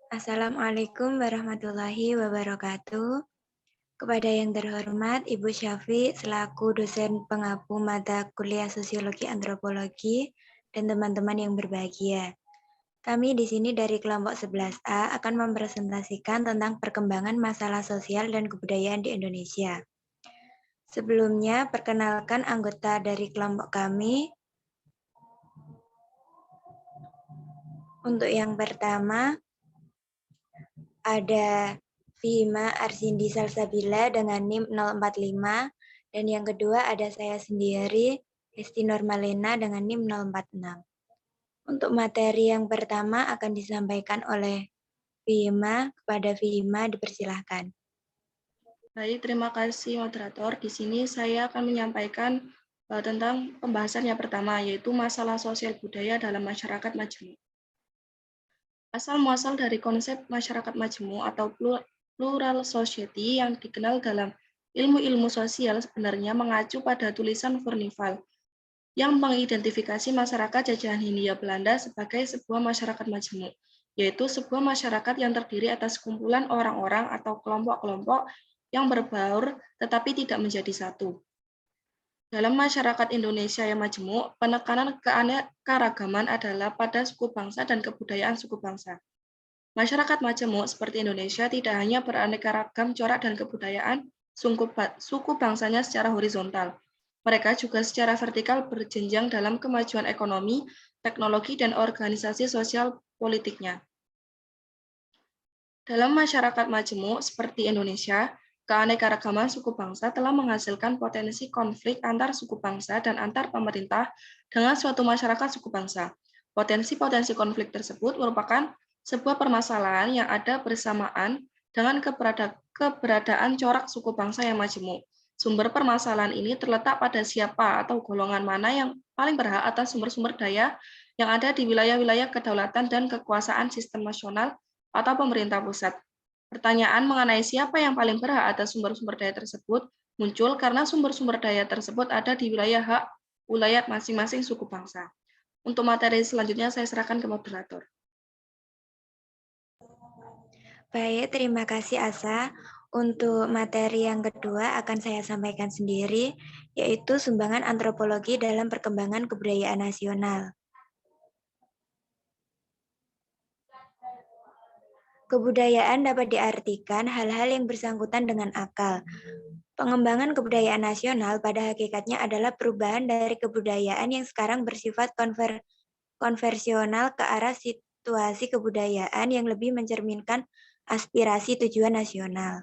Assalamualaikum warahmatullahi wabarakatuh. Kepada yang terhormat Ibu Syafi selaku dosen pengampu mata kuliah Sosiologi Antropologi dan teman-teman yang berbahagia. Kami di sini dari kelompok 11A akan mempresentasikan tentang perkembangan masalah sosial dan kebudayaan di Indonesia. Sebelumnya, perkenalkan anggota dari kelompok kami. Untuk yang pertama, ada Fihima Arsindi Salsabila dengan NIM 045, dan yang kedua ada saya sendiri, Hesti Normalena dengan NIM 046. Untuk materi yang pertama akan disampaikan oleh Fihima. Kepada Fihima dipersilahkan. Baik, terima kasih moderator. Di sini saya akan menyampaikan tentang pembahasan yang pertama, yaitu masalah sosial budaya dalam masyarakat majemuk. Asal muasal dari konsep masyarakat majemuk atau plural society yang dikenal dalam ilmu-ilmu sosial sebenarnya mengacu pada tulisan Furnifal yang mengidentifikasi masyarakat jajahan Hindia Belanda sebagai sebuah masyarakat majemuk, yaitu sebuah masyarakat yang terdiri atas kumpulan orang-orang atau kelompok-kelompok yang berbaur tetapi tidak menjadi satu. Dalam masyarakat Indonesia yang majemuk, penekanan keanekaragaman adalah pada suku bangsa dan kebudayaan suku bangsa. Masyarakat majemuk seperti Indonesia tidak hanya beraneka ragam corak dan kebudayaan suku bangsanya secara horizontal. Mereka juga secara vertikal berjenjang dalam kemajuan ekonomi, teknologi, dan organisasi sosial politiknya. Dalam masyarakat majemuk seperti Indonesia, keanekaragaman suku bangsa telah menghasilkan potensi konflik antar suku bangsa dan antar pemerintah dengan suatu masyarakat suku bangsa. Potensi-potensi konflik tersebut merupakan sebuah permasalahan yang ada bersamaan dengan keberadaan corak suku bangsa yang majemuk. Sumber permasalahan ini terletak pada siapa atau golongan mana yang paling berhak atas sumber-sumber daya yang ada di wilayah-wilayah kedaulatan dan kekuasaan sistem nasional atau pemerintah pusat. Pertanyaan mengenai siapa yang paling berhak atas sumber-sumber daya tersebut muncul karena sumber-sumber daya tersebut ada di wilayah hak wilayah masing-masing suku bangsa. Untuk materi selanjutnya saya serahkan ke moderator. Baik, terima kasih Asa. Untuk materi yang kedua akan saya sampaikan sendiri, yaitu sumbangan antropologi dalam perkembangan kebudayaan nasional. Kebudayaan dapat diartikan hal-hal yang bersangkutan dengan akal. Pengembangan kebudayaan nasional pada hakikatnya adalah perubahan dari kebudayaan yang sekarang bersifat konversional ke arah situasi kebudayaan yang lebih mencerminkan aspirasi tujuan nasional.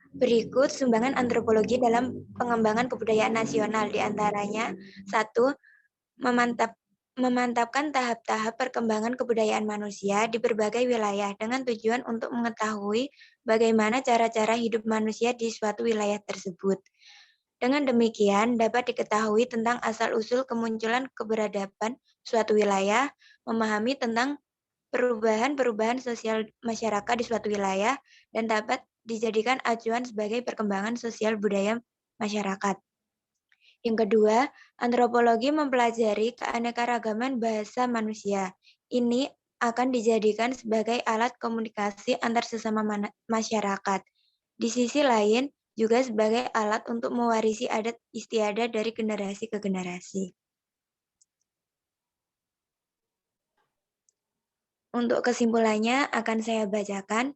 Berikut sumbangan antropologi dalam pengembangan kebudayaan nasional, diantaranya 1. Memantapkan tahap-tahap perkembangan kebudayaan manusia di berbagai wilayah dengan tujuan untuk mengetahui bagaimana cara-cara hidup manusia di suatu wilayah tersebut. Dengan demikian, dapat diketahui tentang asal-usul kemunculan keberadaban suatu wilayah, memahami tentang perubahan-perubahan sosial masyarakat di suatu wilayah, dan dapat dijadikan acuan sebagai perkembangan sosial budaya masyarakat. Yang kedua, antropologi mempelajari keanekaragaman bahasa manusia. Ini akan dijadikan sebagai alat komunikasi antar sesama masyarakat. Di sisi lain, juga sebagai alat untuk mewarisi adat istiadat dari generasi ke generasi. Untuk kesimpulannya akan saya bacakan.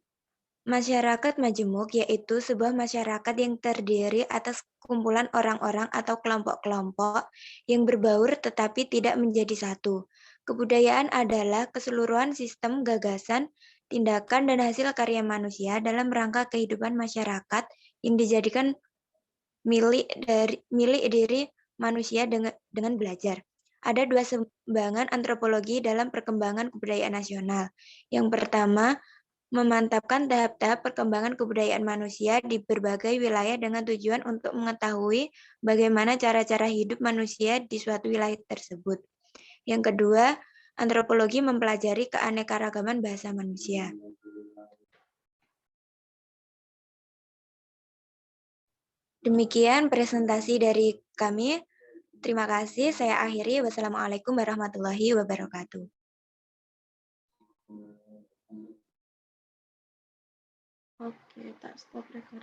Masyarakat majemuk yaitu sebuah masyarakat yang terdiri atas kumpulan orang-orang atau kelompok-kelompok yang berbaur tetapi tidak menjadi satu. Kebudayaan adalah keseluruhan sistem gagasan, tindakan, dan hasil karya manusia dalam rangka kehidupan masyarakat yang dijadikan milik diri manusia dengan belajar. Ada dua sumbangan antropologi dalam perkembangan kebudayaan nasional. Yang pertama, memantapkan tahap-tahap perkembangan kebudayaan manusia di berbagai wilayah dengan tujuan untuk mengetahui bagaimana cara-cara hidup manusia di suatu wilayah tersebut. Yang kedua, antropologi mempelajari keanekaragaman bahasa manusia. Demikian presentasi dari kami. Terima kasih. Saya akhiri. Wassalamualaikum warahmatullahi wabarakatuh. Oke, tak stop record.